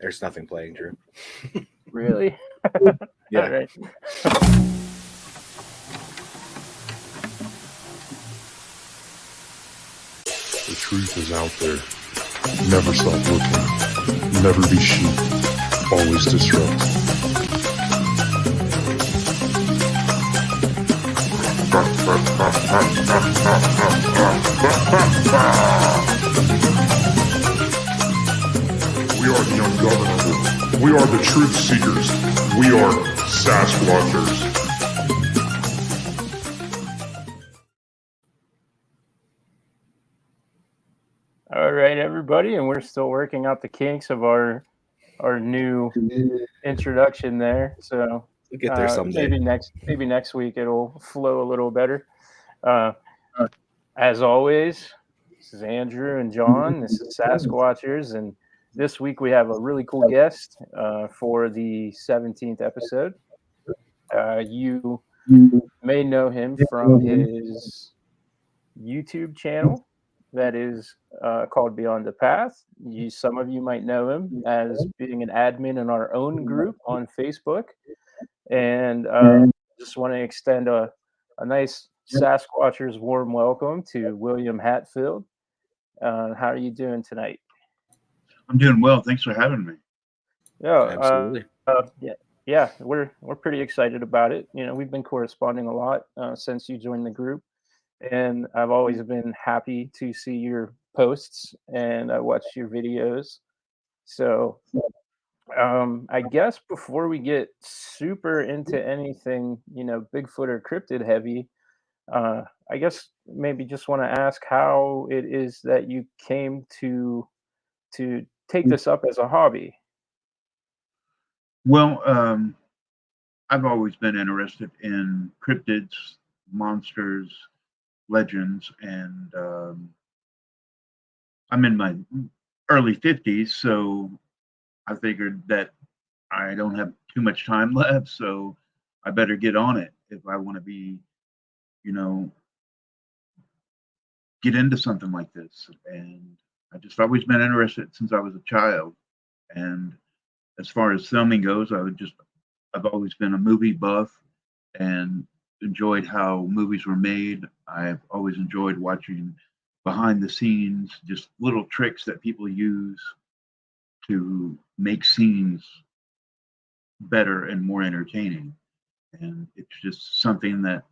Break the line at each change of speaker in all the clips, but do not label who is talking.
There's nothing playing, Drew.
Really?
Yeah.
All right.
The truth is out there. Never stop looking. Never be sheep. Always disrupt. We are the ungovernable. We are the truth seekers. We are Sasquatchers.
All right, everybody, and we're still working out the kinks of our new introduction there. So
We'll get there someday.
maybe next week it'll flow a little better. As always, this is Andrew and John. This is Sasquatchers, and this week we have a really cool guest for the 17th episode. You may know him from his YouTube channel that is called Beyond the Path. Some of you might know him as being an admin in our own group on Facebook. And just want to extend a nice Sasquatchers warm welcome to William Hatfield. How are you doing tonight?
I'm doing well. Thanks for having me.
Yeah,
Absolutely.
Yeah, we're pretty excited about it. You know, we've been corresponding a lot since you joined the group. And I've always been happy to see your posts, and I watch your videos. So I guess before we get super into anything, Bigfoot or cryptid heavy, I guess maybe just want to ask how it is that you came to take this up as a hobby.
Well, I've always been interested in cryptids, monsters, legends, and I'm in my early 50s, so I figured that I don't have too much time left, so I better get on it if I want to be, get into something like this. And I've just always been interested since I was a child. And as far as filming goes, I've always been a movie buff and enjoyed how movies were made. I've always enjoyed watching behind the scenes, just little tricks that people use to make scenes better and more entertaining. And it's just something that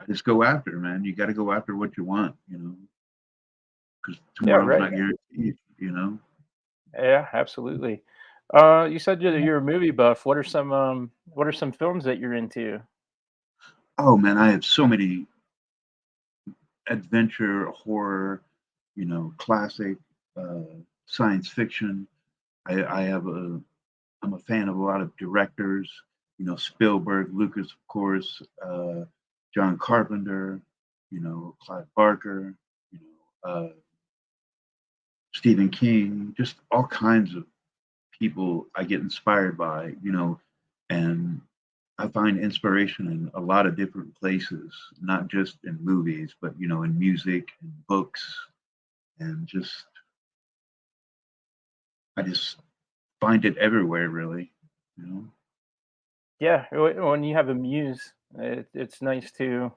I just go after, man. You got to go after what you want, because tomorrow's not guaranteed,
Yeah, absolutely. You said you're a movie buff. What are some films that you're into?
Oh man, I have so many adventure, horror, classic, science fiction. I'm a fan of a lot of directors, Spielberg, Lucas, of course, John Carpenter, Clive Barker, Stephen King, just all kinds of people I get inspired by, and I find inspiration in a lot of different places, not just in movies, but in music and books, and I just find it everywhere, really.
Yeah, when you have a muse, it's nice to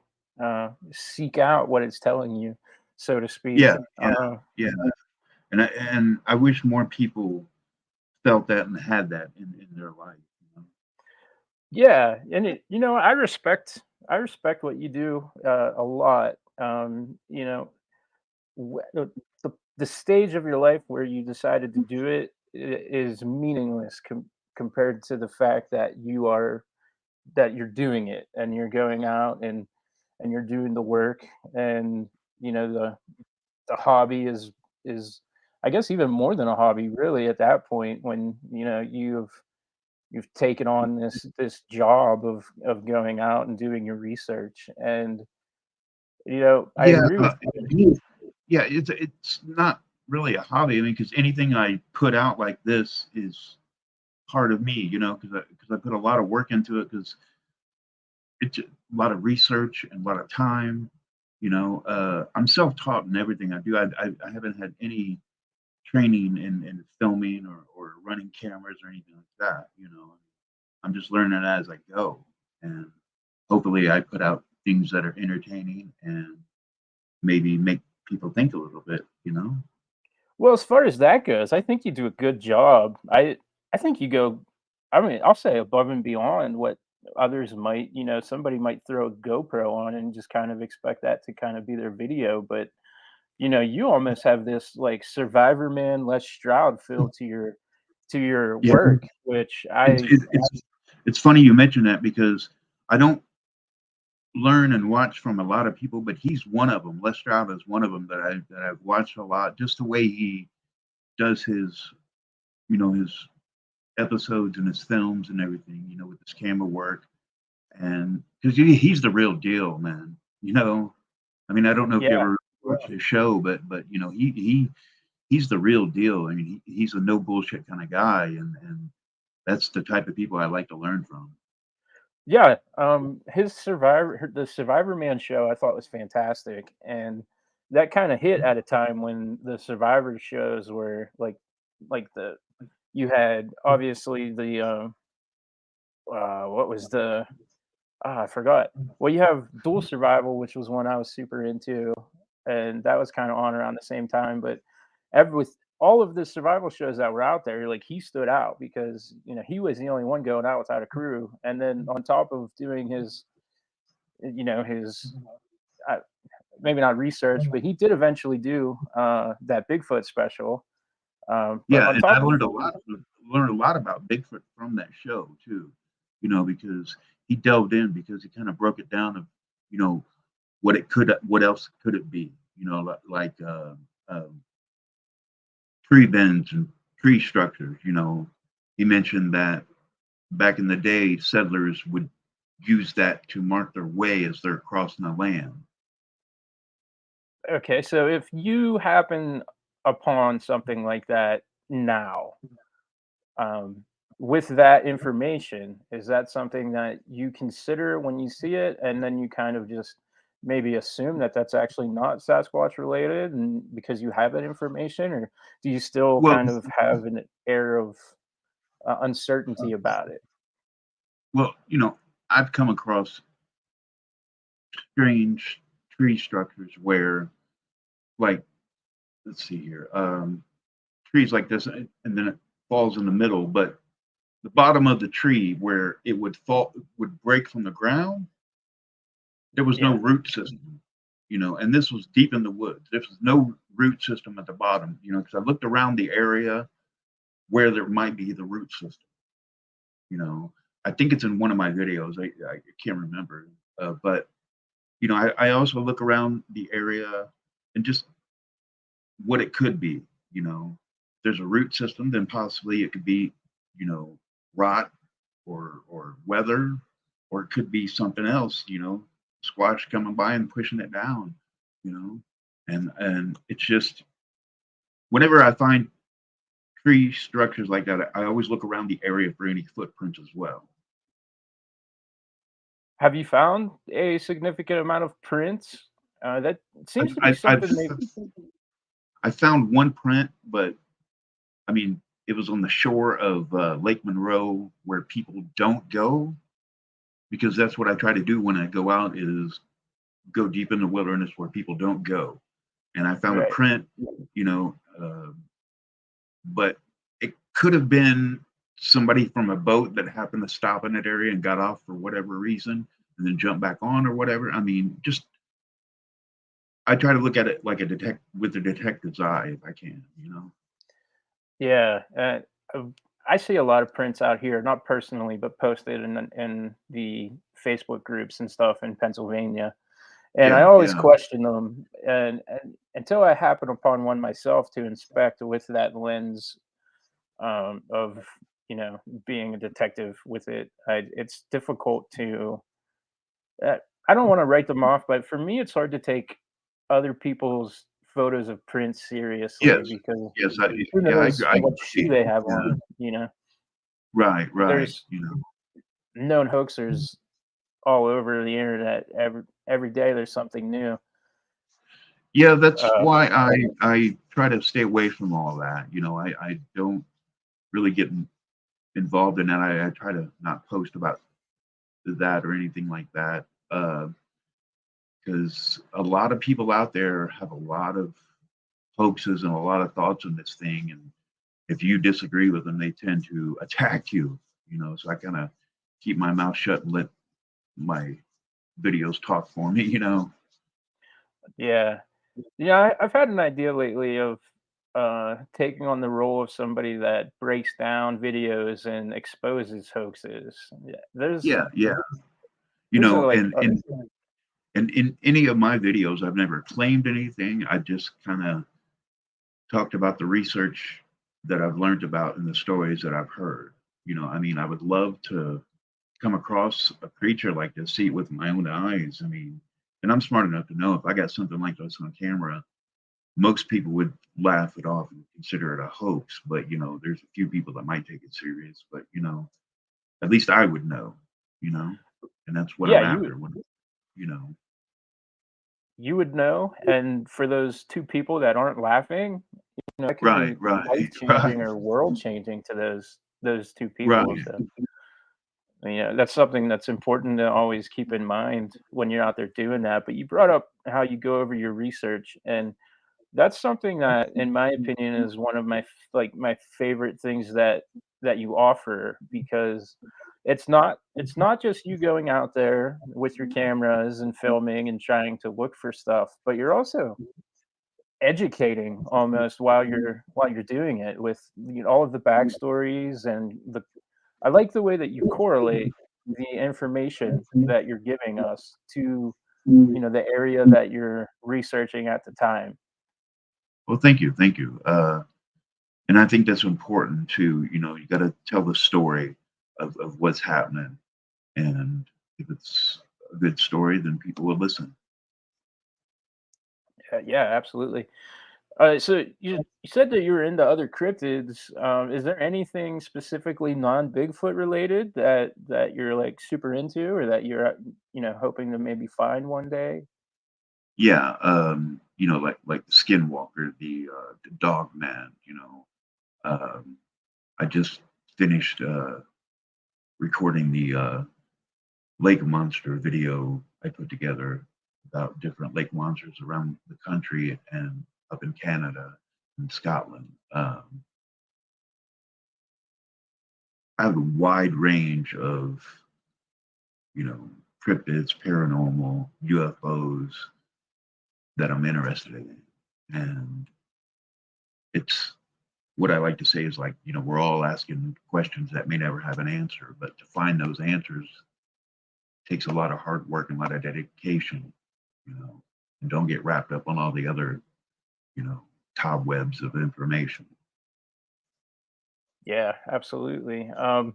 seek out what it's telling you, so to speak.
Yeah, and I wish more people felt that and had that in their life.
Yeah, and I respect what you do a lot. The stage of your life where you decided to do it is meaningless compared to the fact that you're doing it and you're going out and you're doing the work, and the hobby is I guess even more than a hobby really at that point, when you've taken on this job of going out and doing your research. And I agree with you.
Yeah, it's not really a hobby. I mean, because anything I put out like this is part of me, because I put a lot of work into it, because it's a lot of research and a lot of time. I'm self-taught in everything I do. I haven't had any training in filming or running cameras or anything like that. I'm just learning as I go, and hopefully I put out things that are entertaining and maybe make people think a little bit.
Well, as far as that goes, I think you do a good job. I think you go, I mean, I'll say above and beyond what others might, somebody might throw a GoPro on and just kind of expect that to kind of be their video, but you almost have this like Survivor Man Les Stroud feel to your
Yeah,
work, which
it's
I
it's funny you mention that because I don't learn and watch from a lot of people, but he's one of them. Les Stroud is one of them that I've watched a lot. Just the way he does his episodes and his films and everything, with his camera work, and because he's the real deal, man. I mean, I don't know if you
yeah.
ever watched his show, but he's the real deal. I mean, he's a no bullshit kind of guy, and that's the type of people I like to learn from.
Yeah, the Survivor Man show I thought was fantastic, and that kind of hit at a time when the Survivor shows were like the you had obviously the what was the I forgot. Well, you have Dual Survival, which was one I was super into, and that was kind of on around the same time. But with all of the survival shows that were out there, like he stood out because he was the only one going out without a crew, and then on top of doing his uh, maybe not research, but he did eventually do that Bigfoot special. But
Yeah,
on
and
top
I
of
learned a lot about Bigfoot from that show too. Because he delved in because he kind of broke it down of you know what else could it be? Like tree bends and tree structures. He mentioned that back in the day, settlers would use that to mark their way as they're crossing the land.
okay, so if you happen upon something like that now, um, with that information, is that something that you consider when you see it, and then you kind of just maybe assume that that's actually not Sasquatch related, and because you have that information, or do you still
Well,
kind of have an air of uncertainty about it?
I've come across strange tree structures where, like, let's see here, trees like this, and then it falls in the middle, but the bottom of the tree where it would fall would break from the ground. There was no
Yeah.
root system, and this was deep in the woods. There was no root system at the bottom, because I looked around the area where there might be the root system. You know, I think it's in one of my videos. I can't remember, but I also look around the area and just what it could be. There's a root system, then possibly it could be, rot or weather, or it could be something else. Squatch coming by and pushing it down. You know, and it's just whenever I find tree structures like that, I always look around the area for any footprints as well.
Have you found a significant amount of prints? That seems to be
I've
something they.
I found one print, but I mean, it was on the shore of Lake Monroe where people don't go because that's what I try to do when I go out is go deep in the wilderness where people don't go. And I found a
Right.
print, you know, but it could have been somebody from a boat that happened to stop in that area and got off for whatever reason and then jump back on or whatever. I mean, just I try to look at it like with a detective's eye if I can.
Yeah, I see a lot of prints out here, not personally, but posted in the Facebook groups and stuff in Pennsylvania. And I
Yeah,
always
yeah.
question them, and until I happen upon one myself to inspect with that lens of being a detective with it, it's difficult to. Uh, I don't want to write them off, but for me, it's hard to take other people's photos of prints seriously
Yes,
because
yes,
who
yeah,
knows
I
what shoe
agree.
they have
Yeah,
on.
right, right.
There's known hoaxers all over the internet. Every day there's something new.
Yeah, that's
Uh,
why I try to stay away from all that. I don't really get involved in that. I try to not post about that or anything like that, because a lot of people out there have a lot of hoaxes and a lot of thoughts on this thing, and if you disagree with them, they tend to attack you. So I kind of keep my mouth shut and let my videos talk for me.
Yeah. Yeah, I've had an idea lately of taking on the role of somebody that breaks down videos and exposes hoaxes. Yeah,
Yeah, yeah.
there's a like
And in any of my videos, I've never claimed anything. I just kind of talked about the research that I've learned about and the stories that I've heard. I would love to come across a creature like this, see it with my own eyes. And I'm smart enough to know if I got something like this on camera, most people would laugh it off and consider it a hoax. But there's a few people that might take it serious. But at least I would know. And that's what
yeah,
I'm after. You know,
you would know, and for those two people that aren't laughing, that could
right,
be
right,
life
right,
changing or world changing to those two people.
right.
So that's something that's important to always keep in mind when you're out there doing that. But you brought up how you go over your research, and that's something that, in my opinion, is one of my favorite things that you offer, because it's not just you going out there with your cameras and filming and trying to look for stuff, but you're also educating almost while you're doing it with all of the backstories and the I like the way that you correlate the information that you're giving us to the area that you're researching at the time.
Well, thank you, thank you. And I think that's important too. You got to tell the story of what's happening, and if it's a good story, then people will listen.
Yeah, absolutely. So you said that you were into other cryptids. Is there anything specifically non-Bigfoot related that you're like super into, or that you're hoping to maybe find one day?
Yeah, like the Skinwalker, the Dog Man. I just finished recording the lake monster video I put together about different lake monsters around the country and up in Canada and Scotland. I have a wide range of, you know, cryptids, paranormal, UFOs that I'm interested in. And it's what I like to say is like, we're all asking questions that may never have an answer, but to find those answers takes a lot of hard work and a lot of dedication, and don't get wrapped up on all the other, you know, cobwebs of information.
Yeah, absolutely. And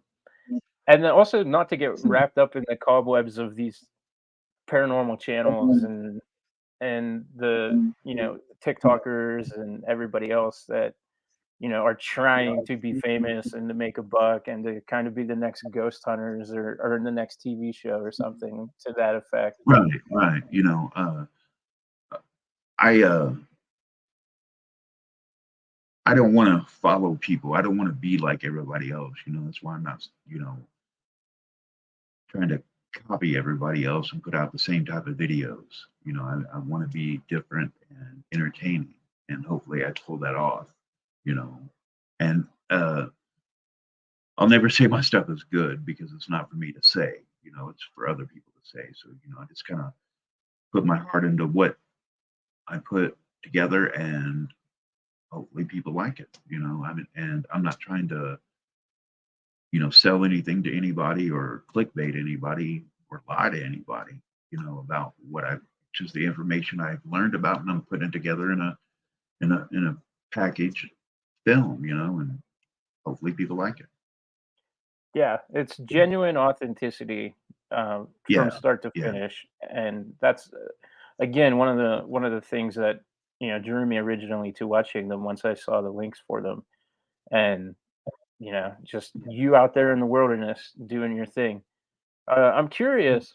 then also not to get wrapped up in the cobwebs of these paranormal channels and the TikTokers and everybody else that are trying to be famous and to make a buck and to kind of be the next ghost hunters or in the next TV show or something to that effect.
Right, right. I uh I don't want to follow people. I don't want to be like everybody else. That's why I'm not, trying to copy everybody else and put out the same type of videos. I want to be different and entertaining, and hopefully I pull that off. You know, and I'll never say my stuff is good because it's not for me to say. It's for other people to say. So I just kind of put my heart into what I put together, and hopefully people like it. And I'm not trying to sell anything to anybody or clickbait anybody or lie to anybody, about what I've just the information I've learned about, and I'm putting it together in a package film, and hopefully people like it.
Yeah, it's genuine authenticity from
Yeah,
start to
yeah,
finish, and that's again one of the things that drew me originally to watching them once I saw the links for them, and just you out there in the wilderness doing your thing. I'm curious,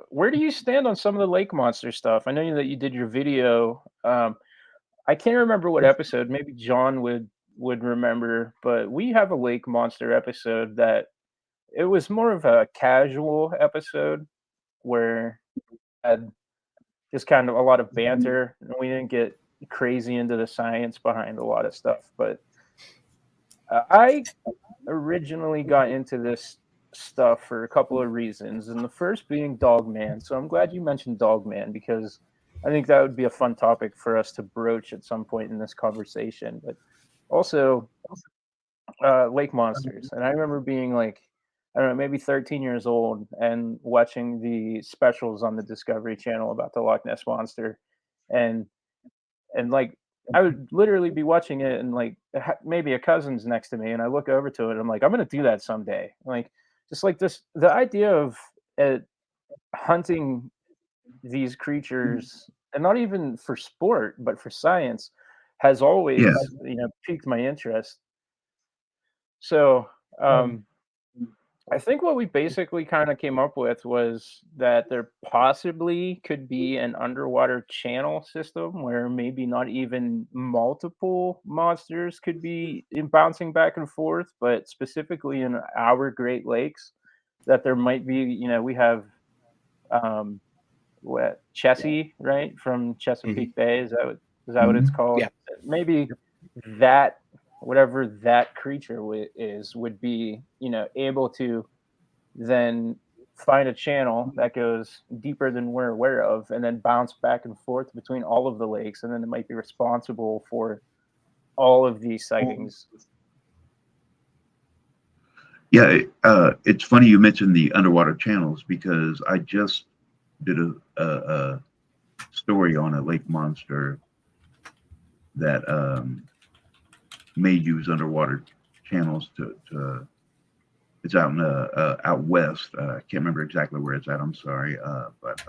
where do you stand on some of the lake monster stuff? I know that you did your video. I can't remember what episode. Maybe John would remember, but we have a lake monster episode that it was more of a casual episode where had just kind of a lot of banter, and we didn't get crazy into the science behind a lot of stuff. But I originally got into this stuff for a couple of reasons, and the first being Dogman. So I'm glad you mentioned Dogman because I think that would be a fun topic for us to broach at some point in this conversation. But also lake monsters, and I remember being like, I don't know, maybe 13 years old and watching the specials on the Discovery Channel about the Loch Ness monster, and like I would literally be watching it, and like maybe a cousin's next to me, and I look over to it, and I'm like, I'm gonna do that someday. Like just like this, the idea of hunting these creatures, and not even for sport, but for science, has always piqued my interest. So I think what we basically kind of came up with was that there possibly could be an underwater channel system where maybe not even multiple monsters could be bouncing back and forth, but specifically in our Great Lakes, that there might be, we have Chessie, right, from Chesapeake Bay. Is that what it's called?
Yeah.
Maybe that whatever that creature would be, able to then find a channel that goes deeper than we're aware of, and then bounce back and forth between all of the lakes, and then it might be responsible for all of these sightings.
Yeah, it's funny you mentioned the underwater channels because I just did a story on a lake monster that may use underwater channels to it's out in out west. I can't remember exactly where it's at. I'm sorry, but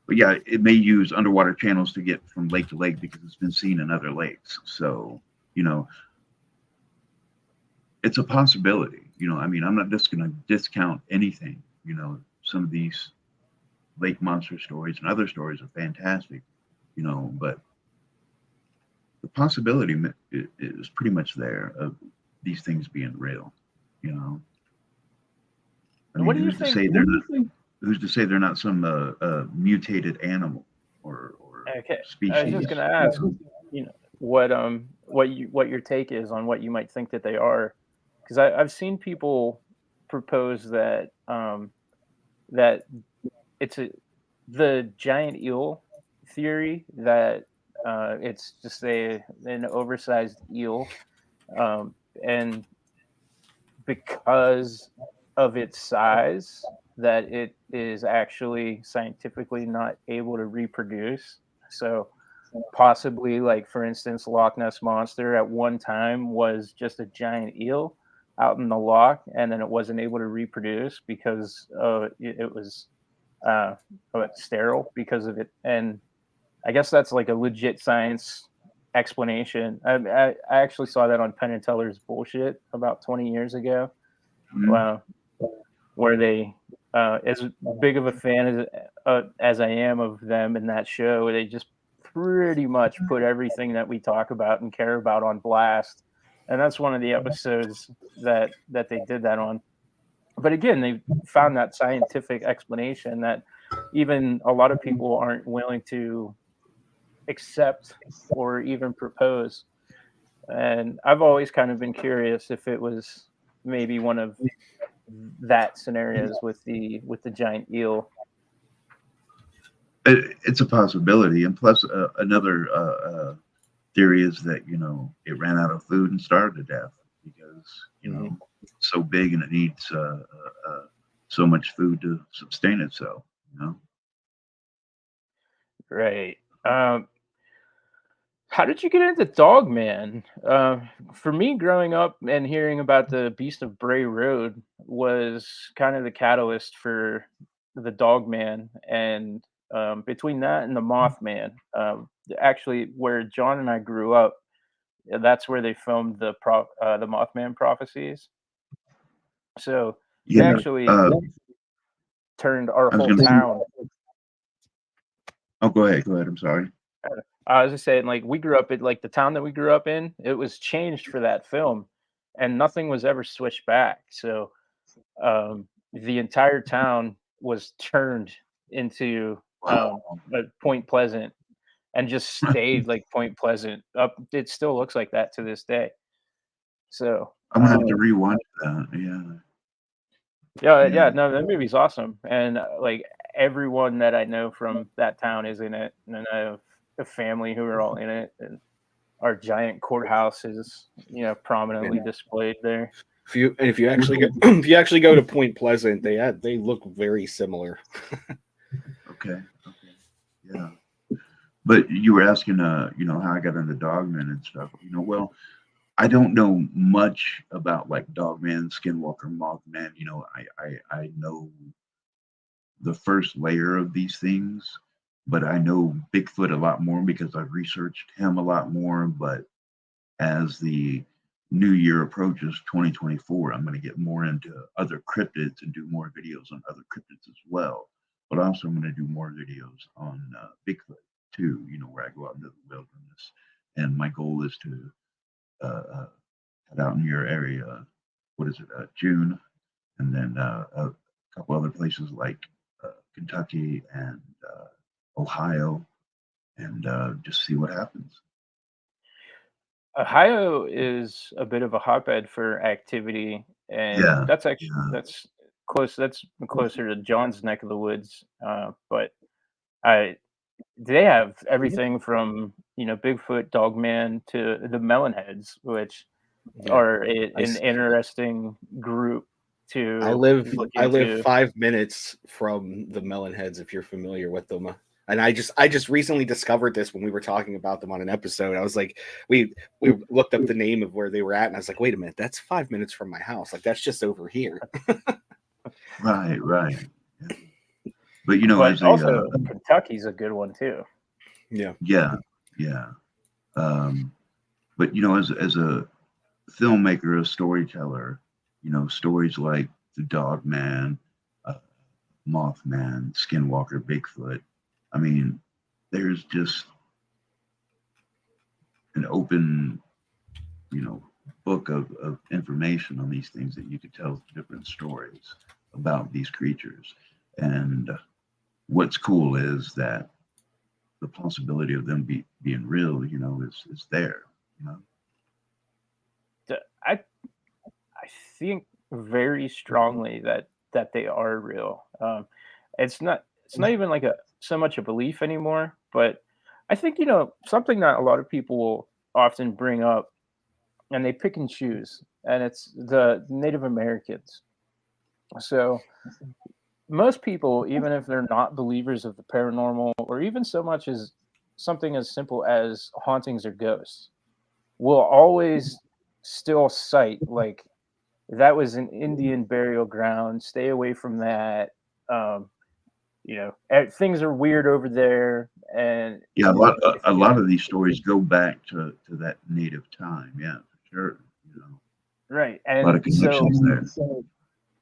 yeah, it may use underwater channels to get from lake to lake because it's been seen in other lakes. So it's a possibility. I mean, I'm not just going to discount anything. Some of these lake monster stories and other stories are fantastic. But the possibility is pretty much there of these things being real. I mean,
What do you think?
Who's to say they're not some mutated animal or species?
I was just going to ask, what your take is on what you might think that they are, because I've seen people propose that that it's the giant eel theory, that it's just an oversized eel, and because of its size, that it is actually scientifically not able to reproduce. So possibly, like for instance, Loch Ness monster at one time was just a giant eel out in the loch, and then it wasn't able to reproduce because it was sterile because of it. And I guess that's like a legit science explanation. I actually saw that on Penn and Teller's Bullshit about 20 years ago, where they, as big of a fan as I am of them in that show, they just pretty much put everything that we talk about and care about on blast. And that's one of the episodes that they did that on. But again, they found that scientific explanation that even a lot of people aren't willing to accept or even propose. And I've always kind of been curious if it was maybe one of that scenarios with the giant eel.
It's a possibility, and plus another theory is that it ran out of food and starved to death because it's so big and it needs so much food to sustain itself.
Right. How did you get into Dogman? For me, growing up and hearing about the Beast of Bray Road was kind of the catalyst for the Dogman, and between that and the Mothman, actually, where John and I grew up, that's where they filmed the Mothman prophecies. So they actually turned our whole town.
Oh, go ahead. I'm sorry.
I was just saying, like, we grew up in, like, the town that we grew up in, it was changed for that film, and nothing was ever switched back. So, the entire town was turned into, Point Pleasant and just stayed like Point Pleasant. Up, it still looks like that to this day. So,
I'm gonna have to rewatch that.
yeah,
Yeah.
no, that movie's awesome, and, like, everyone that I know from that town is in it, and I have a family who are all in it, and our giant courthouse is, prominently
And
displayed there.
if you actually go, if you actually go to Point Pleasant, they look very similar.
Okay. Yeah. But you were asking, how I got into Dogman and stuff. Well, I don't know much about like Dogman, Skinwalker, Mothman. I know the first layer of these things, but I know Bigfoot a lot more because I've researched him a lot more. But as the new year approaches 2024, I'm going to get more into other cryptids and do more videos on other cryptids as well. But also, I'm going to do more videos on Bigfoot too, where I go out into the wilderness. And my goal is to head out in your area, what is it, June, and then a couple other places like Kentucky and Ohio, and just see what happens.
Ohio is a bit of a hotbed for activity, and
Yeah,
that's actually
yeah,
that's close. That's closer to John's neck of the woods. But I they have everything from Bigfoot, Dogman to the Melonheads, which
Yeah.
are an interesting group
I
to
live
look
I live
into.
5 minutes from the Melonheads, if you're familiar with them. And I just recently discovered this when we were talking about them on an episode. I was like, we looked up the name of where they were at, and I was like, wait a minute, that's 5 minutes from my house. Like that's just over here.
right. Yeah. But
But
as a
also Kentucky's a good one too.
Yeah.
yeah. But as a filmmaker, a storyteller, stories like The Dog Man, Mothman, Skinwalker, Bigfoot. I mean, there's just an open, book of information on these things that you could tell different stories about these creatures. And what's cool is that the possibility of them being real, is there.
I think very strongly that they are real. It's not even like a so much a belief anymore, but I think something that a lot of people will often bring up, and they pick and choose, and it's the Native Americans. So most people, even if they're not believers of the paranormal, or even so much as something as simple as hauntings or ghosts, will always still cite like that was an Indian burial ground. Stay away from that. Um, things are weird over there, and
Yeah,
if
a lot of these stories go back to that native time. Yeah, for sure.
right,
A lot
and
of connections there.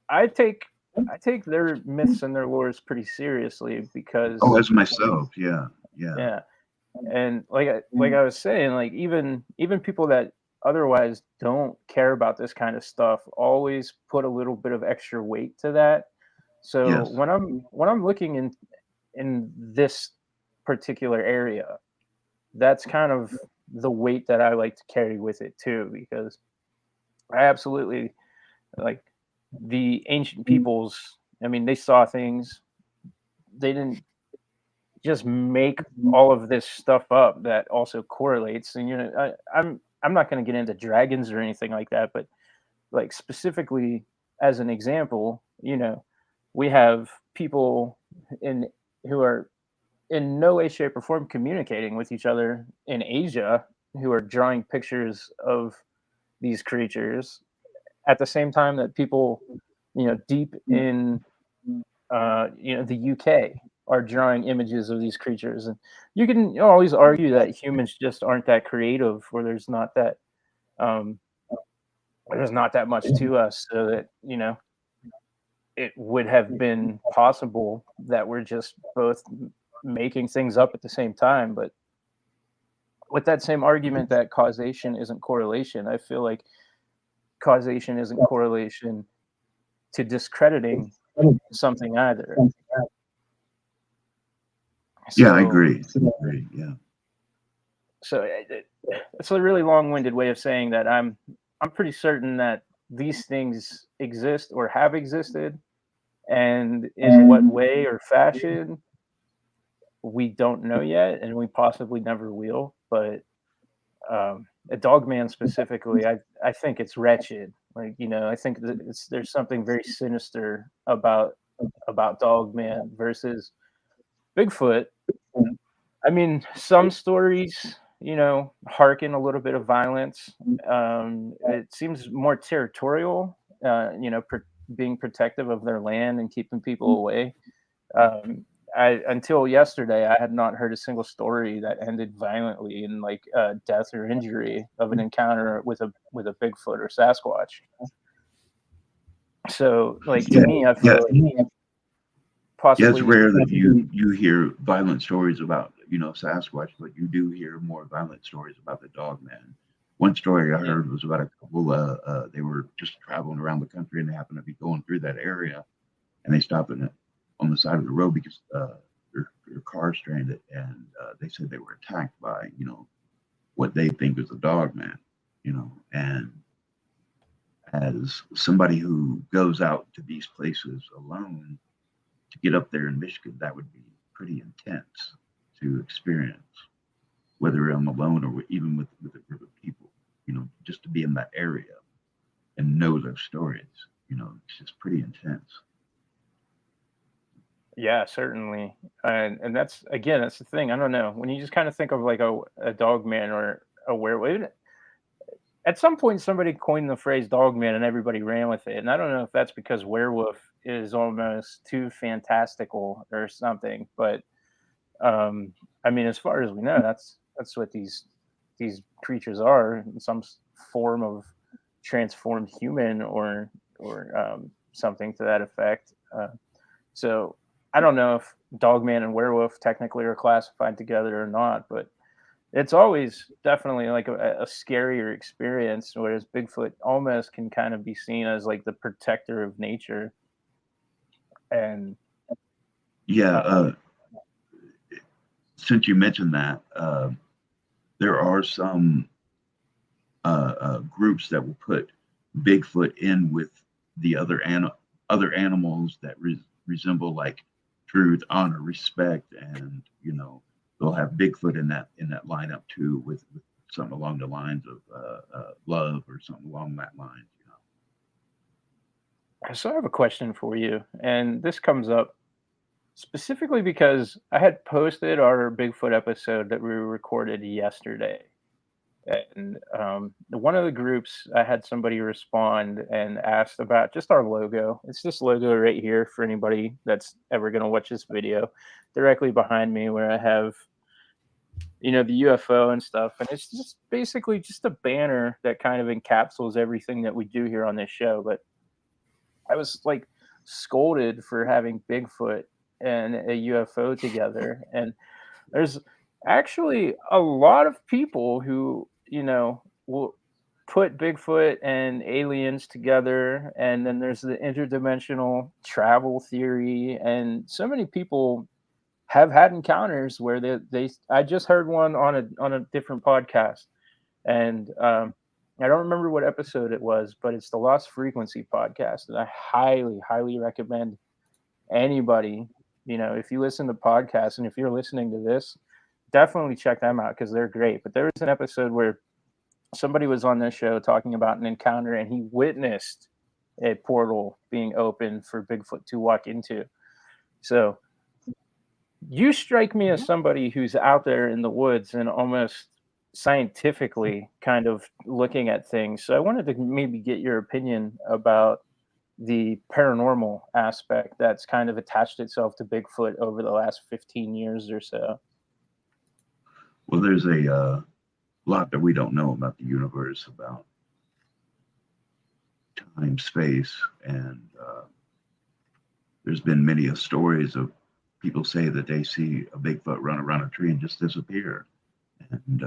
I take I take their myths and their lores pretty seriously
Oh,
because
as myself. Yeah, yeah,
yeah, and like I was saying, like even people that otherwise don't care about this kind of stuff always put a little bit of extra weight to that. So
yes.
when I'm looking in this particular area, that's kind of the weight that I like to carry with it too, because I absolutely like the ancient peoples. I mean, they saw things. They didn't just make all of this stuff up that also correlates. And I'm not going to get into dragons or anything like that, but like specifically as an example, we have people in who are in no way, shape, or form communicating with each other in Asia who are drawing pictures of these creatures at the same time that people, deep in, the UK are drawing images of these creatures. And you can always argue that humans just aren't that creative, or um, there's not that much to us, so that it would have been possible that we're just both making things up at the same time. But with that same argument that causation isn't correlation, I feel like causation isn't correlation to discrediting something either.
Yeah, I
So,
agree. Yeah.
so it's a really long-winded way of saying that I'm pretty certain that these things exist or have existed, and in what way or fashion we don't know yet, and we possibly never will. But a dog man specifically, I think it's wretched. Like, you know, I think that there's something very sinister about dog man versus Bigfoot. I mean, some stories, you know, harken a little bit of violence. It seems more territorial, you know, being protective of their land and keeping people away. Until yesterday, I had not heard a single story that ended violently in like death or injury of an encounter with a Bigfoot or Sasquatch. So, like, to me, I feel like
Yeah, it's
possibly
rare that you hear violent stories about, you know, Sasquatch, but you do hear more violent stories about the dog man. One story I heard was about a couple. They were just traveling around the country and they happened to be going through that area, and they stopped on the side of the road because their car stranded, and they said they were attacked by, you know, what they think is a dog man, you know. And as somebody who goes out to these places alone, to get up there in Michigan, that would be pretty intense to experience, whether I'm alone or even with a group of people, you know, just to be in that area and know those stories, you know, it's just pretty intense.
Yeah, certainly. And that's, again, that's the thing. I don't know. When you just kind of think of like a dog man or a werewolf, at some point somebody coined the phrase dog man and everybody ran with it. And I don't know if that's because werewolf is almost too fantastical or something, but I mean, as far as we know, that's what these creatures are, in some form of transformed human or something to that effect. So I don't know if dogman and werewolf technically are classified together or not, but it's always definitely like a scarier experience, whereas Bigfoot almost can kind of be seen as like the protector of nature. And
Yeah, since you mentioned that, there are some groups that will put Bigfoot in with the other animals that resemble like truth, honor, respect, and, you know, they'll have Bigfoot in that lineup too, with something along the lines of love or something along that line. You know.
so I have a question for you, and this comes up specifically because I had posted our Bigfoot episode that we recorded yesterday. And one of the groups, I had somebody respond and asked about just our logo. It's this logo right here for anybody that's ever going to watch this video, directly behind me, where I have, you know, the UFO and stuff. And it's just basically just a banner that kind of encapsulates everything that we do here on this show. But I was like scolded for having Bigfoot and a UFO together. And there's actually a lot of people who, you know, will put Bigfoot and aliens together. And then there's the interdimensional travel theory. And so many people have had encounters where they I just heard one on a different podcast. And I don't remember what episode it was, but it's the Lost Frequency podcast. And I highly, highly recommend anybody, you know, if you listen to podcasts and if you're listening to this, definitely check them out because they're great. But there was an episode where somebody was on this show talking about an encounter and he witnessed a portal being opened for Bigfoot to walk into. So you strike me as somebody who's out there in the woods and almost scientifically kind of looking at things. So I wanted to maybe get your opinion about the paranormal aspect that's kind of attached itself to Bigfoot over the last 15 years or so.
Well, there's a lot that we don't know about the universe, about time, space, and there's been many stories of people say that they see a Bigfoot run around a tree and just disappear. And And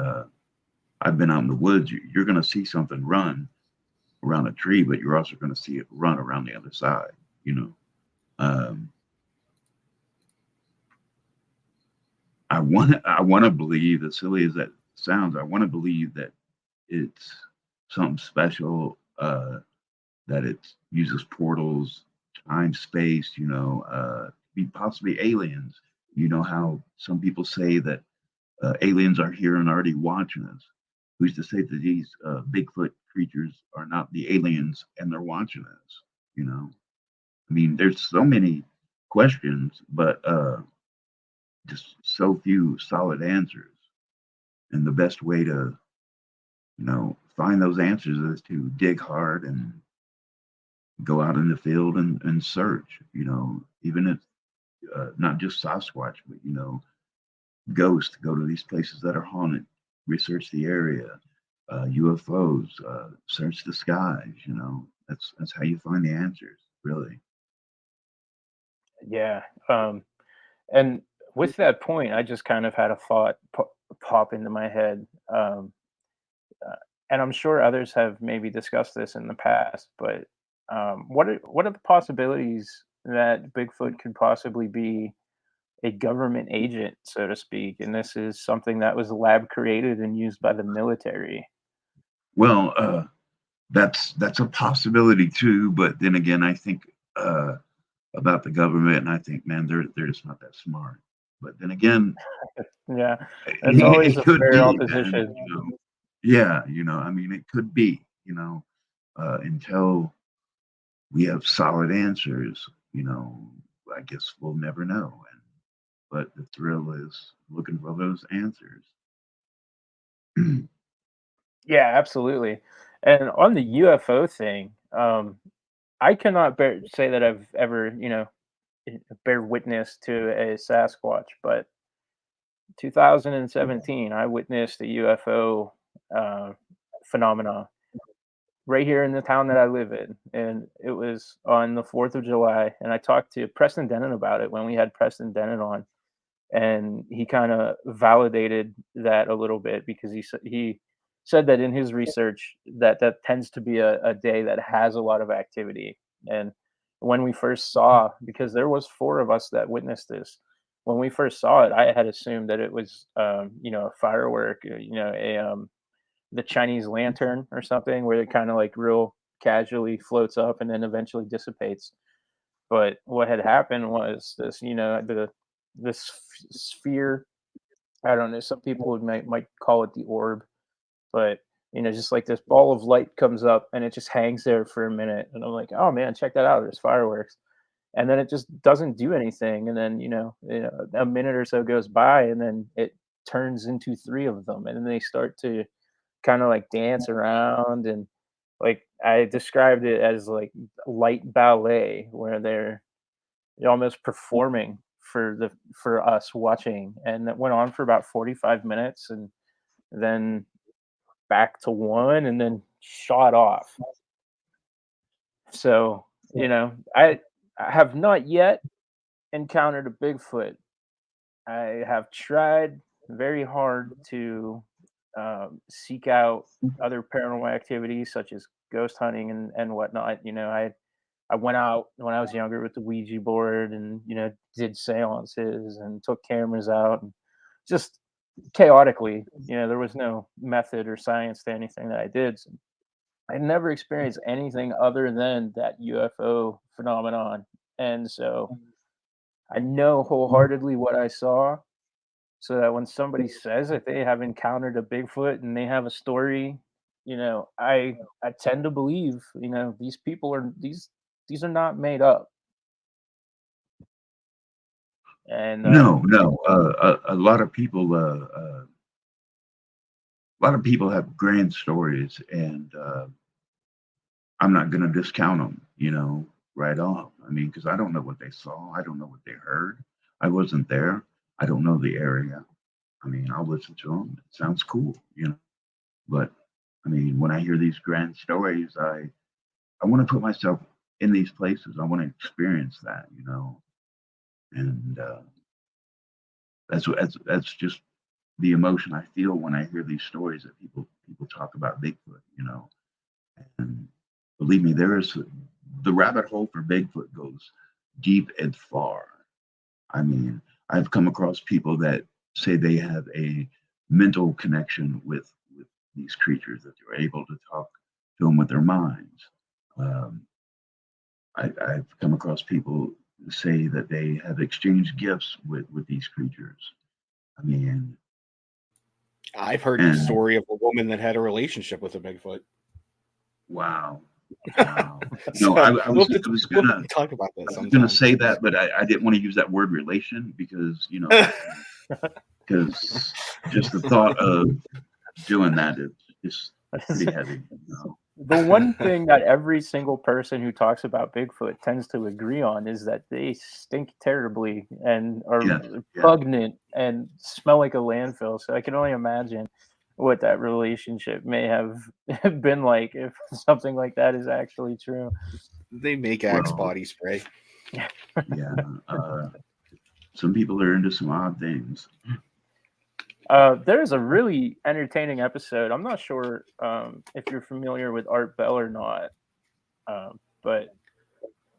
I've been out in the woods. You're going to see something run around a tree, but you're also going to see it run around the other side. You know, I want to believe, as silly as that sounds, I want to believe that it's something special. That it uses portals, time, space. You know, be possibly aliens. You know how some people say that aliens are here and already watching us. Who's to say that these Bigfoot creatures are not the aliens and they're watching us? You know, I mean, there's so many questions, but just so few solid answers. And the best way to, find those answers is to dig hard and go out in the field and search. Even if not just Sasquatch, but ghosts, go to these places that are haunted, research the area, UFOs, search the skies. That's how you find the answers, really.
Yeah. And with that point, I just kind of had a thought pop into my head. And I'm sure others have maybe discussed this in the past, but what are the possibilities that Bigfoot could possibly be a government agent, so to speak, and this is something that was lab created and used by the military?
Well, that's a possibility too. But then again, I think about the government, and I think, man, they're just not that smart. But then again,
Yeah, it's always
it
a
could
fair
be, man.
opposition.
Yeah, I mean, it could be. Until we have solid answers, I guess we'll never know. But the thrill is looking for those answers.
Yeah, absolutely. And on the UFO thing, I cannot say that I've ever, bear witness to a Sasquatch, but 2017, I witnessed a UFO uh, phenomena right here in the town that I live in, and it was on the 4th of July. And I talked to Preston Dennett about it when we had Preston Dennett on, and he kind of validated that a little bit because he said that in his research that tends to be a day that has a lot of activity. And when we first saw, because there was 4 of us that witnessed this, when we first saw it, I had assumed that it was a firework, the Chinese lantern or something, where it kind of like real casually floats up and then eventually dissipates. But what had happened was this, this sphere. I don't know. Some people might call it the orb, but just like this ball of light comes up and it just hangs there for a minute, and I'm like, oh man, check that out. There's fireworks, and then it just doesn't do anything, and then a minute or so goes by, and then it turns into 3 of them, and then they start to kind of like dance around, and like I described it as like light ballet, where they're almost performing for us watching, and that went on for about 45 minutes, and then back to one, and then shot off. So I have not yet encountered a Bigfoot. I have tried very hard to seek out other paranormal activities such as ghost hunting and whatnot. I went out when I was younger with the Ouija board and did seances and took cameras out, and just chaotically. There was no method or science to anything that I did. So I never experienced anything other than that UFO phenomenon, and so I know wholeheartedly what I saw, so that when somebody says that they have encountered a Bigfoot and they have a story, I tend to believe, these people are these are not made up. And
No, no. A lot of people, have grand stories, and I'm not going to discount them. Right off. I mean, because I don't know what they saw. I don't know what they heard. I wasn't there. I don't know the area. I mean, I'll listen to them. It sounds cool. But I mean, when I hear these grand stories, I want to put myself in these places. I want to experience that. And that's just the emotion I feel when I hear these stories that people talk about Bigfoot, you know. And believe me, the rabbit hole for Bigfoot goes deep and far. I mean, I've come across people that say they have a mental connection with these creatures, that they're able to talk to them with their minds. I've come across people who say that they have exchanged gifts with these creatures. I mean,
I've heard the story of a woman that had a relationship with a Bigfoot.
wow. Wow.
So
No, I was gonna
talk about that.
I was gonna say that, but I didn't want to use that word relation because, you know, because just the thought of doing that is pretty heavy. You know?
The one thing that every single person who talks about Bigfoot tends to agree on is that they stink terribly and are repugnant and smell like a landfill. So I can only imagine what that relationship may have been like if something like that is actually true.
They make Axe body spray.
Yeah. Some people are into some odd things.
There's a really entertaining episode. I'm not sure if you're familiar with Art Bell or not, but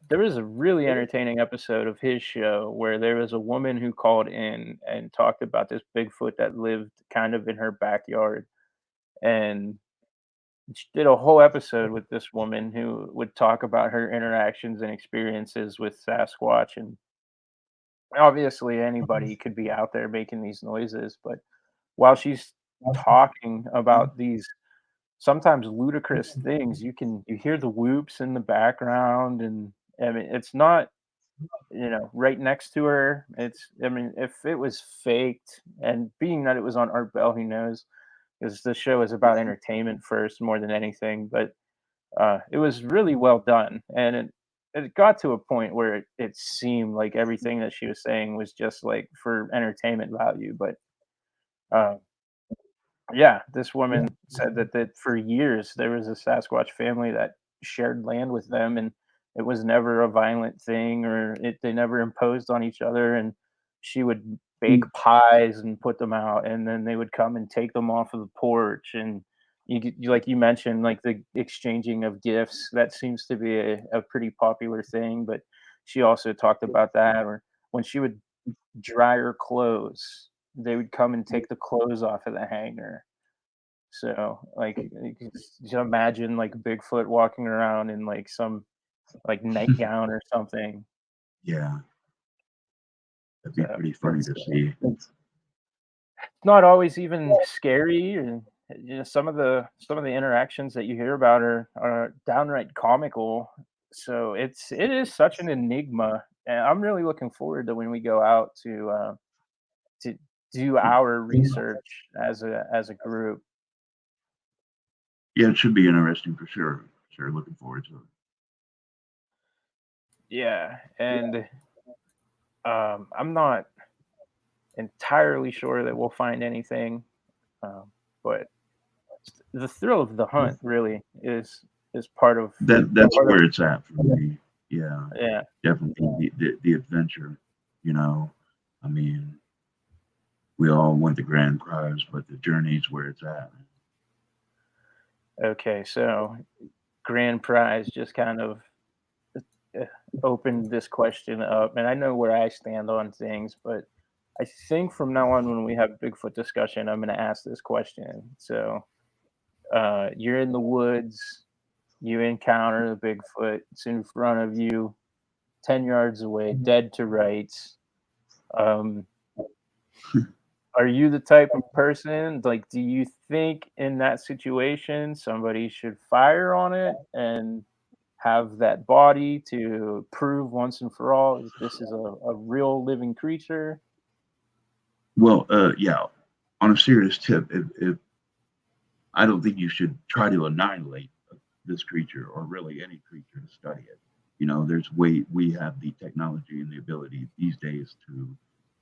there was a really entertaining episode of his show where there was a woman who called in and talked about this Bigfoot that lived kind of in her backyard. And she did a whole episode with this woman who would talk about her interactions and experiences with Sasquatch. And obviously anybody could be out there making these noises, but while she's talking about these sometimes ludicrous things, you hear the whoops in the background, and I mean it's not, you know, right next to her. I mean, if it was faked, and being that it was on Art Bell, who knows, because the show is about entertainment first more than anything, but it was really well done, and it got to a point where it seemed like everything that she was saying was just like for entertainment value, but yeah, this woman said that for years there was a Sasquatch family that shared land with them, and it was never a violent thing, or they never imposed on each other. And she would bake pies and put them out, and then they would come and take them off of the porch. And like you mentioned, like the exchanging of gifts, that seems to be a pretty popular thing. But she also talked about that, or when she would dry her clothes, they would come and take the clothes off of the hanger. So, like, you can just imagine like Bigfoot walking around in like some like nightgown or something.
Yeah, that'd be pretty funny to see.
It's not always even scary, and you know, some of the interactions that you hear about are downright comical. So it is such an enigma, and I'm really looking forward to when we go out to do our research as a group.
Yeah, it should be interesting for sure. Sure, looking forward to it.
Yeah, and I'm not entirely sure that we'll find anything, but the thrill of the hunt really is part of
that. That's
part
where
of,
it's at for me. Yeah,
yeah.
definitely the adventure. You know, I mean, we all want the grand prize, but the journey's where it's at.
Okay, so grand prize just kind of opened this question up, and I know where I stand on things, but I think from now on, when we have Bigfoot discussion, I'm going to ask this question. So, you're in the woods, you encounter the Bigfoot, it's in front of you, 10 yards away, dead to rights. Are you the type of person, like, do you think in that situation somebody should fire on it and have that body to prove once and for all that this is a real living creature?
Well, yeah. On a serious tip, if I don't think you should try to annihilate this creature, or really any creature, to study it. You know, we have the technology and the ability these days to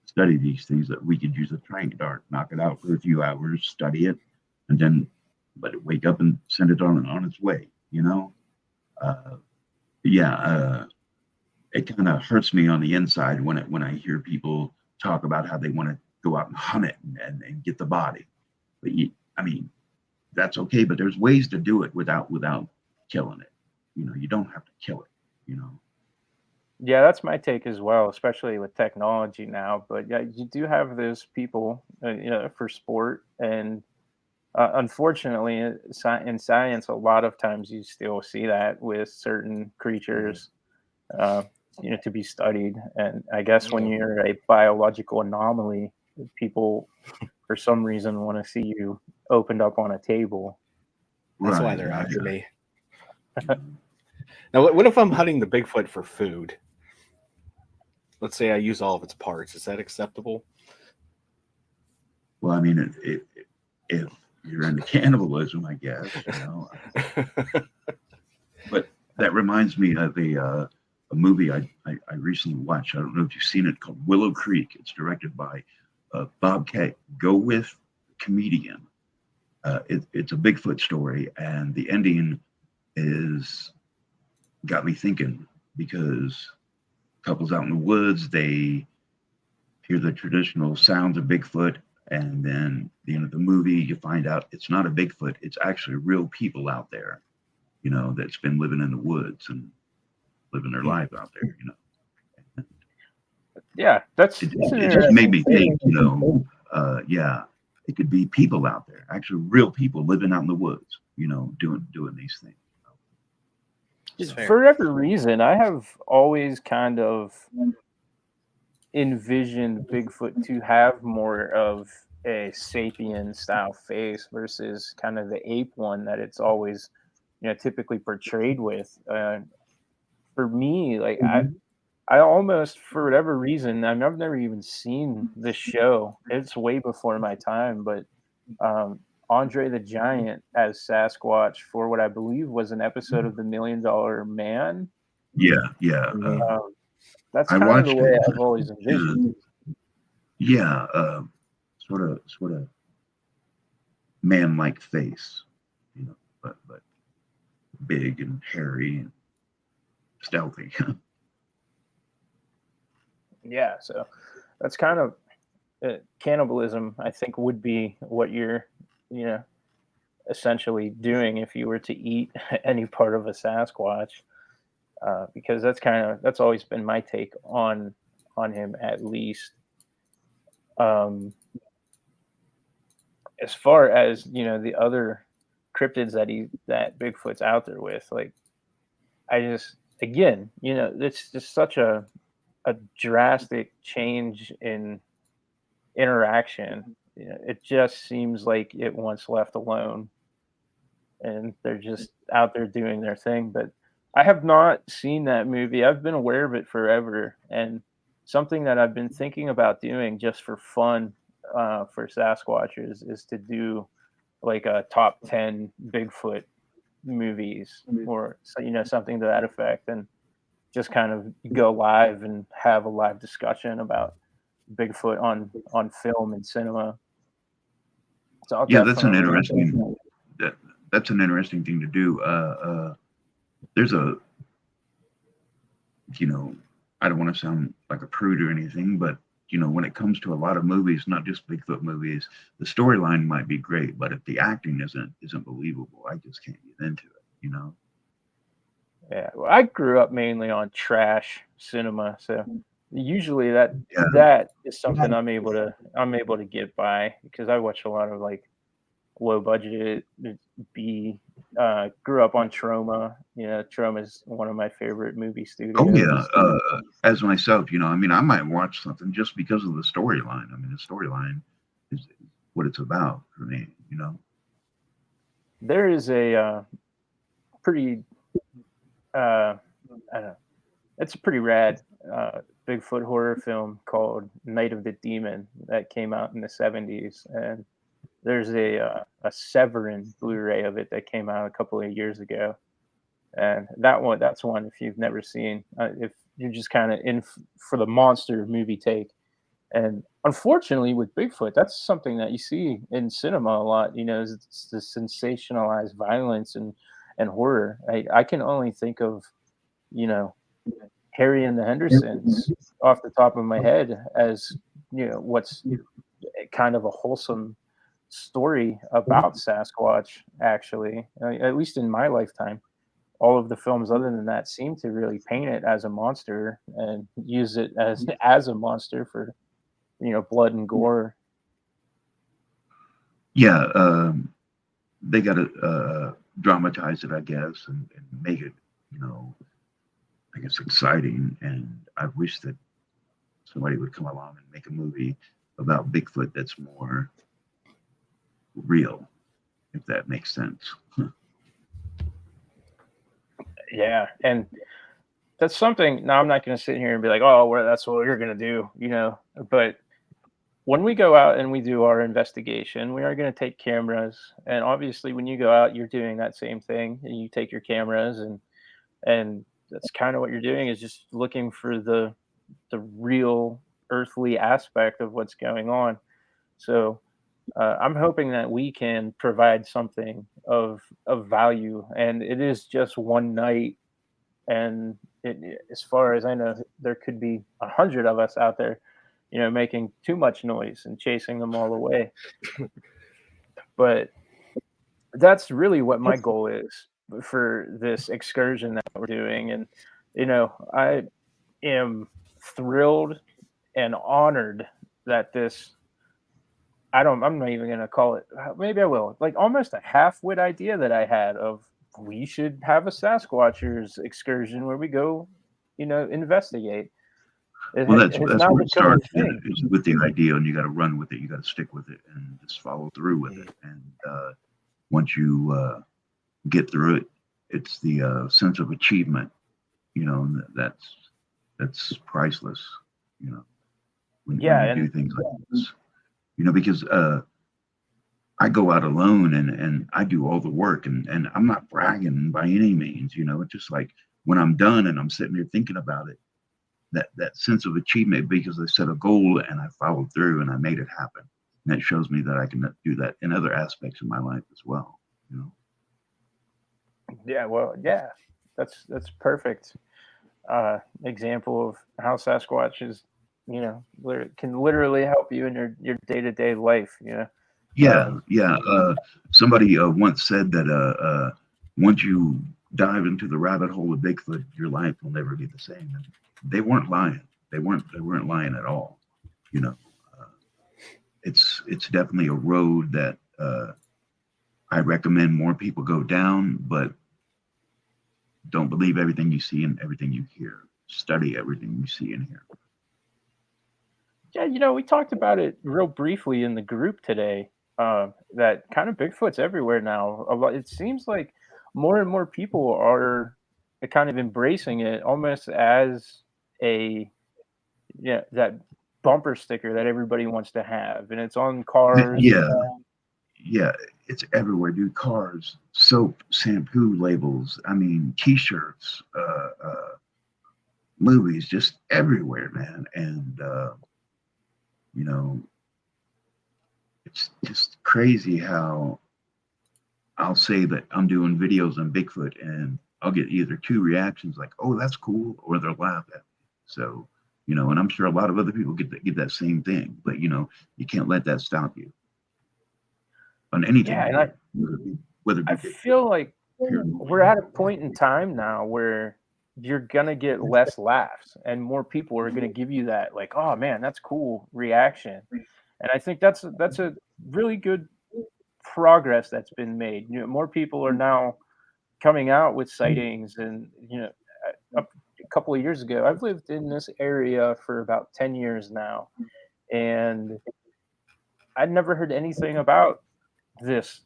study these things, that we could use a train dart, knock it out for a few hours, study it, and then let it wake up and send it on its way. You know, it kind of hurts me on the inside when I hear people talk about how they want to go out and hunt it and get the body. But I mean, that's okay. But there's ways to do it without killing it. You know, you don't have to kill it. You know.
Yeah, that's my take as well, especially with technology now. But yeah, you do have those people, for sport, and unfortunately, in science, a lot of times you still see that with certain creatures, to be studied. And I guess when you're a biological anomaly, people, for some reason, want to see you opened up on a table.
That's why they're after me. Now, what if I'm hunting the Bigfoot for food? Let's say I use all of its parts. Is that acceptable?
Well, I mean, if you're into cannibalism, I guess, you know. But that reminds me of a movie I recently watched. I don't know if you've seen it, called Willow Creek. It's directed by Bob K. Go with comedian. It's a Bigfoot story, and the ending got me thinking, because couples out in the woods, they hear the traditional sounds of Bigfoot, and then the end of the movie, you find out it's not a Bigfoot, it's actually real people out there, you know, that's been living in the woods and living their life out there, you know.
Yeah,
it just made me think, you know, it could be people out there, actually real people living out in the woods, you know, doing these things.
For whatever reason, I have always kind of envisioned Bigfoot to have more of a sapien style face versus kind of the ape one that it's always, typically portrayed with. For me, like I almost, for whatever reason, I've never even seen this show. It's way before my time, but Andre the Giant as Sasquatch for what I believe was an episode of The $1 Million Man.
Yeah.
That's kind of the way I've always envisioned.
Yeah, sort of man-like face, you know, but big and hairy and stealthy.
Yeah, so that's kind of cannibalism, I think, would be what you're, essentially doing if you were to eat any part of a Sasquatch, because that's always been my take on him, at least. As far as the other cryptids that Bigfoot's out there with, like, I just, again, it's just such a drastic change in interaction. It just seems like it once left alone, and they're just out there doing their thing. But I have not seen that movie. I've been aware of it forever, and something that I've been thinking about doing just for fun, for Sasquatchers, is to do like a top 10 Bigfoot movies, or something to that effect, and just kind of go live and have a live discussion about Bigfoot on film and cinema. So
that's an interesting thing to do. There's I don't want to sound like a prude or anything, but when it comes to a lot of movies, not just Bigfoot movies, the storyline might be great, but if the acting isn't believable, I just can't get into it.
Yeah, well, I grew up mainly on trash cinema, so usually that is something I'm able to get by, because I watch a lot of like low budget B. Grew up on Troma. Troma is one of my favorite movie studios.
Oh yeah, as myself, I might watch something just because of the storyline. I mean, the storyline is what it's about for me.
There is a pretty, I don't know, it's a pretty rad Bigfoot horror film called Night of the Demon that came out in the 70s, and there's a Severin Blu-ray of it that came out a couple of years ago, and that's one if you've never seen, if you're just kind of in for the monster movie take. And unfortunately with Bigfoot, that's something that you see in cinema a lot, it's the sensationalized violence and horror. I can only think of Harry and the Hendersons off the top of my head as what's kind of a wholesome story about Sasquatch, actually, at least in my lifetime. All of the films other than that seem to really paint it as a monster and use it as a monster for, blood and gore.
Yeah, they got to dramatize it, I guess, and make it, I guess, exciting. And I wish that somebody would come along and make a movie about Bigfoot that's more real, if that makes sense.
Yeah, and that's something. Now, I'm not going to sit here and be like, "Oh, well, that's what you're going to do," But when we go out and we do our investigation, we are going to take cameras, and obviously, when you go out, you're doing that same thing. And you take your cameras, and that's kind of what you're doing, is just looking for the real earthly aspect of what's going on. So I'm hoping that we can provide something of value, and it is just one night. And as far as I know, there could be 100 of us out there, making too much noise and chasing them all away. But that's really what my goal is for this excursion that we're doing. And, I am thrilled and honored that I'm not even going to call it, maybe I will, like almost a half-wit idea that I had of, we should have a Sasquatchers excursion where we go, investigate.
Well, that's where it starts. Is with the idea, and you got to run with it. You got to stick with it and just follow through with it. And once you get through it, it's the sense of achievement. That's priceless. When you do things like this. Because I go out alone and I do all the work, and I'm not bragging by any means. It's just like when I'm done and I'm sitting here thinking about it, that sense of achievement, because I set a goal and I followed through and I made it happen. And that shows me that I can do that in other aspects of my life as well.
Yeah, well, yeah, that's perfect example of how Sasquatch is, can literally help you in your day-to-day life.
Yeah. Somebody once said that once you dive into the rabbit hole of Bigfoot, your life will never be the same. And they weren't lying. They weren't lying at all. It's definitely a road that I recommend more people go down, but don't believe everything you see and everything you hear. Study everything you see and hear.
Yeah, we talked about it real briefly in the group today. That kind of Bigfoot's everywhere now. It seems like more and more people are kind of embracing it almost as that bumper sticker that everybody wants to have, and it's on cars.
Yeah, it's everywhere, dude. Cars, soap, shampoo labels. I mean, T-shirts, movies, just everywhere, man. And it's just crazy how I'll say that I'm doing videos on Bigfoot, and I'll get either two reactions, like, "Oh, that's cool," or they'll laugh at me. So, and I'm sure a lot of other people get that same thing, but you can't let that stop you on anything.
Yeah, and I feel like we're at a point in time now where you're gonna get less laughs and more people are gonna give you that, like, "Oh man, that's cool" reaction. And I think that's a really good progress that's been made. More people are now coming out with sightings, and a couple of years ago, I've lived in this area for about 10 years now, and I'd never heard anything about this,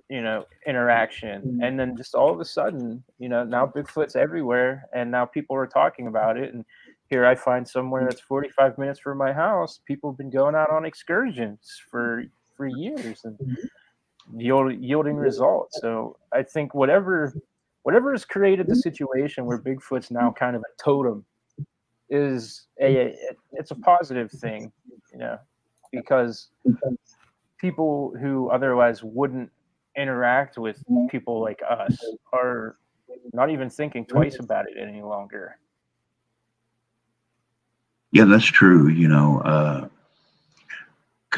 interaction. And then just all of a sudden, now Bigfoot's everywhere, and now people are talking about it. And here I find somewhere that's 45 minutes from my house, people have been going out on excursions for years and yielding results. So I think whatever has created the situation where Bigfoot's now kind of a totem it's a positive thing, because people who otherwise wouldn't interact with people like us are not even thinking twice about it any longer.
Yeah, that's true.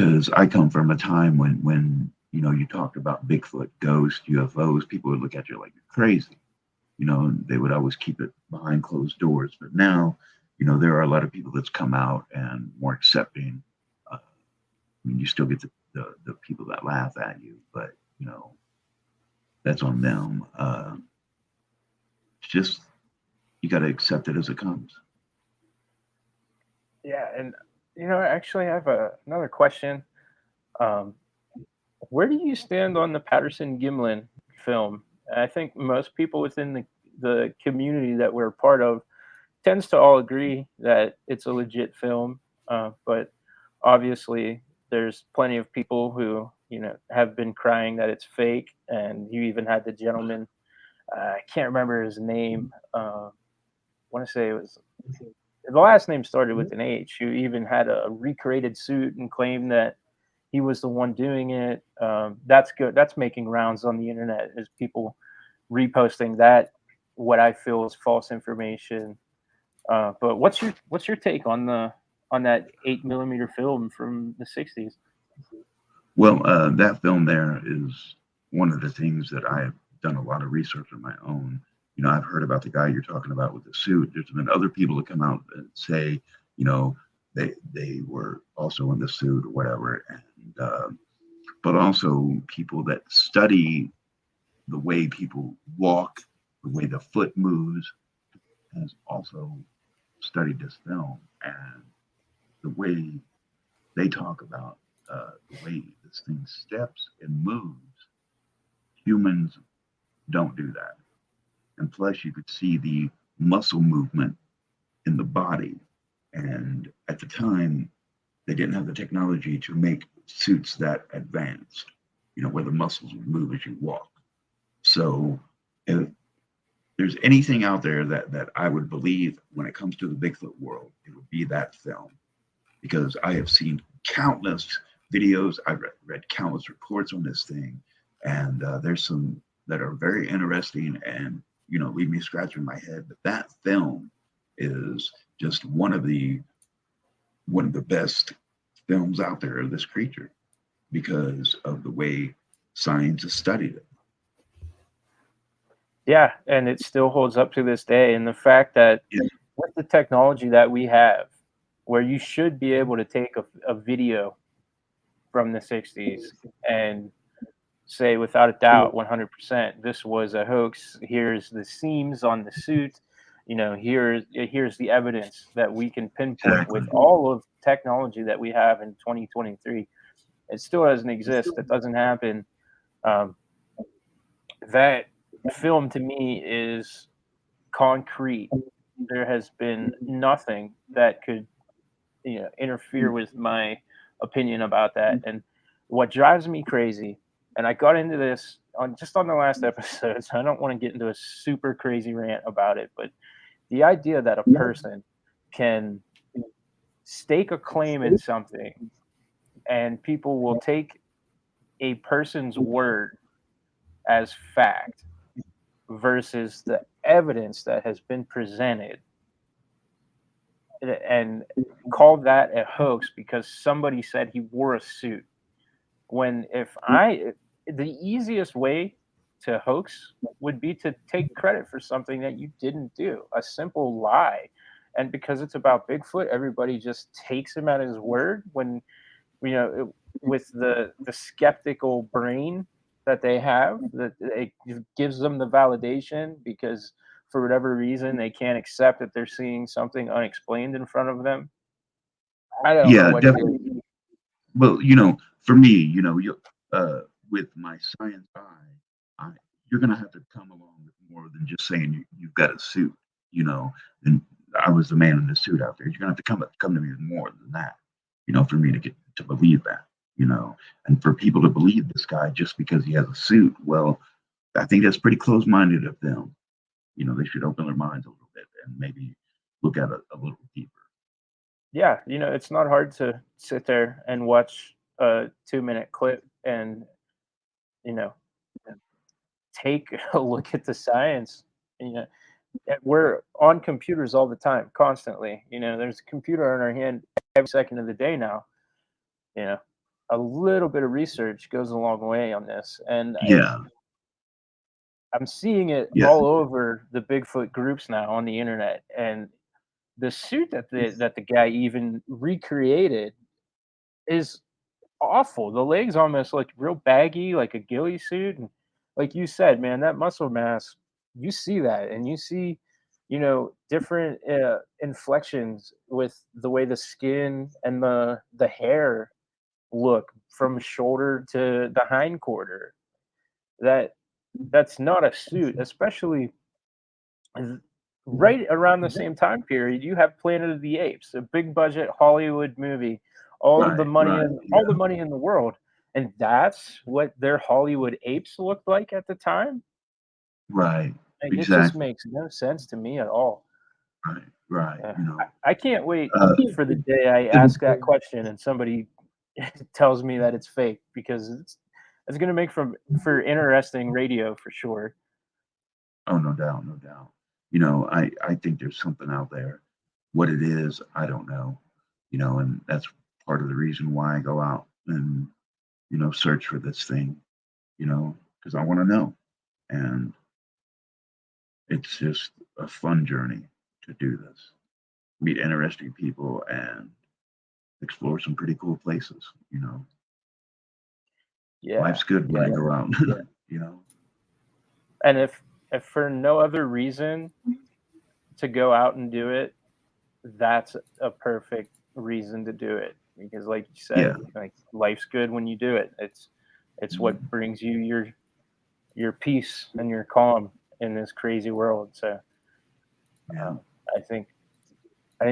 because I come from a time when you talked about Bigfoot, ghosts, UFOs, people would look at you like you're crazy. And they would always keep it behind closed doors. But now, there are a lot of people that's come out and more accepting. I mean, you still get the people that laugh at you, but that's on them. It's just you got to accept it as it comes.
Yeah, and actually, I have another question. Where do you stand on the Patterson Gimlin film? I think most people within the community that we're a part of tends to all agree that it's a legit film, but obviously there's plenty of people who have been crying that it's fake, and you even had the gentleman, I can't remember his name. I want to say it was, the last name started with an H, who even had a recreated suit and claimed that he was the one doing it. That's good. That's making rounds on the internet, is people reposting that, what I feel is false information. But what's your take on that 8mm film from the 60s?
Well, that film there is one of the things that I have done a lot of research on my own. I've heard about the guy you're talking about with the suit. There's been other people that come out and say, they were also in the suit or whatever, and but also people that study the way people walk, the way the foot moves, has also studied this film, and the way they talk about the way this thing steps and moves. Humans don't do that. And plus, you could see the muscle movement in the body. And at the time, they didn't have the technology to make suits that advanced, where the muscles would move as you walk. So if there's anything out there that I would believe when it comes to the Bigfoot world, it would be that film. Because I have seen countless videos, I've read countless reports on this thing, and there's some that are very interesting and leave me scratching my head. But that film is just one of the best films out there of this creature because of the way science has studied it.
Yeah, and it still holds up to this day. And the fact that with the technology that we have, where you should be able to take a video from the 60s and say without a doubt 100% this was a hoax. Here's the seams on the suit. Here's the evidence that we can pinpoint with all of technology that we have in 2023. It still doesn't exist. It doesn't happen. That film to me is concrete. There has been nothing that could interfere with my opinion about that. And what drives me crazy, and I got into this on the last episode, so I don't want to get into a super crazy rant about it, but the idea that a person can stake a claim in something and people will take a person's word as fact versus the evidence that has been presented and call that a hoax because somebody said he wore a suit. When the easiest way to hoax would be to take credit for something that you didn't do, a simple lie. And because it's about Bigfoot, everybody just takes him at his word when, with the skeptical brain that they have, that it gives them the validation because for whatever reason they can't accept that they're seeing something unexplained in front of them. I don't know what
definitely.
it is.
Well, for me, with my science eye, you're gonna have to come along with more than just saying you've got a suit, and I was the man in the suit out there. You're gonna have to come to me with more than that, for me to get to believe that, and for people to believe this guy just because he has a suit. Well, I think that's pretty close-minded of them. They should open their minds a little bit and maybe look at it a little deeper.
Yeah, it's not hard to sit there and watch a 2-minute clip and, take a look at the science. We're on computers all the time, constantly. There's a computer in our hand every second of the day now. a little bit of research goes a long way on this. And I'm seeing it all over the Bigfoot groups now on the internet. And the suit that the guy even recreated is awful. The legs almost look real baggy, like a ghillie suit. And like you said, man, that muscle mass, you see that, and you see, different inflections with the way the skin and the hair look from shoulder to the hind quarter. That's not a suit, especially right around the same time period. You have Planet of the Apes, a big budget Hollywood movie, all the money in the world, and that's what their Hollywood apes looked like at the time.
Right.
Like, it just makes no sense to me at all.
Right.
I can't wait for the day I ask that question and somebody tells me that it's fake, because it's going to make for interesting radio for sure.
Oh, no doubt. I think there's something out there. What it is, I don't know. And that's part of the reason why I go out and, search for this thing, because I want to know. And it's just a fun journey to do this, meet interesting people and explore some pretty cool places, Life's good when I go out,
And if for no other reason to go out and do it, that's a perfect reason to do it, because like you said, like, life's good when you do it. It's what brings you your peace and your calm in this crazy world. So I think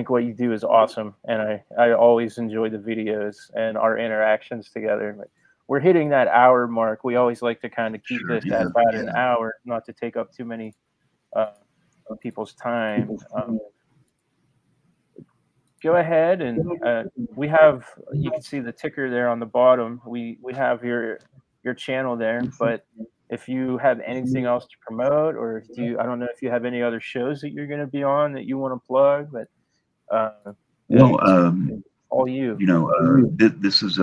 what you do is awesome, and I always enjoy the videos and our interactions together. Like, we're hitting that hour mark. We always like to kind of keep this at about an hour, not to take up too many people's time. Go ahead, and we have, you can see the ticker there on the bottom. We have your channel there, but if you have anything else to promote, or I don't know if you have any other shows that you're going to be on that you want to plug, but all you.
This is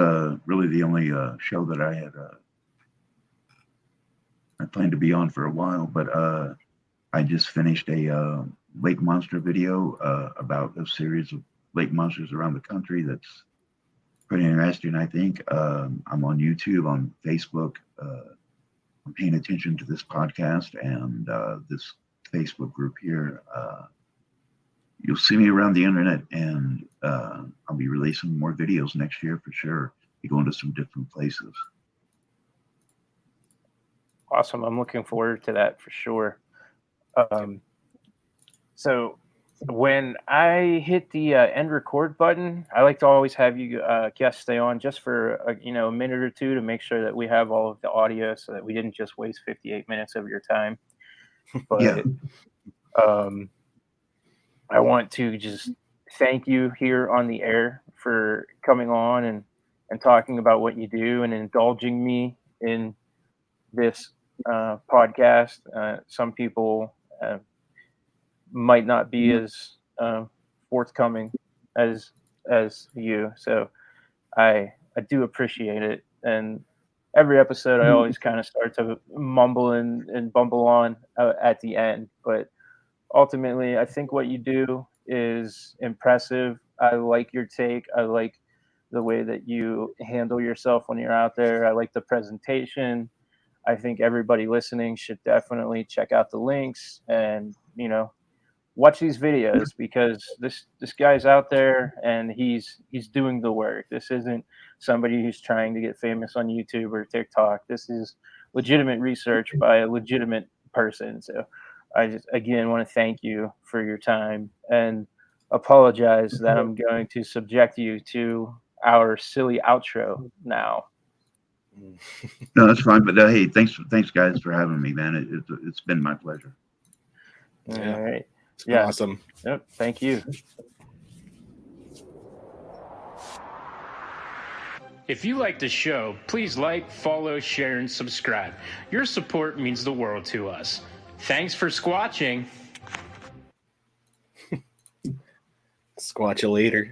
really the only show that I had I planned to be on for a while, but I just finished a lake monster video about a series of lake monsters around the country. That's pretty interesting, I think. I'm on YouTube, on Facebook. I'm paying attention to this podcast and this Facebook group here. You'll see me around the internet, and I'll be releasing more videos next year for sure. Be going to some different places.
Awesome. I'm looking forward to that for sure. So when I hit the end record button, I like to always have you guests stay on just for a minute or two to make sure that we have all of the audio, so that we didn't just waste 58 minutes of your time. But I want to just thank you here on the air for coming on and talking about what you do and indulging me in this podcast. Some people might not be as forthcoming as you, so I do appreciate it. And every episode, I always kind of start to mumble and bumble on at the end, but ultimately, I think what you do is impressive. I like your take. I like the way that you handle yourself when you're out there. I like the presentation. I think everybody listening should definitely check out the links and, watch these videos, because this guy's out there and he's doing the work. This isn't somebody who's trying to get famous on YouTube or TikTok. This is legitimate research by a legitimate person. So I just, again, want to thank you for your time and apologize that I'm going to subject you to our silly outro now.
No, that's fine. But hey, thanks guys for having me, man. It's been my pleasure.
All right.
It's been awesome.
Yep. Thank you.
If you like the show, please like, follow, share, and subscribe. Your support means the world to us. Thanks for squatching.
Squatch you later.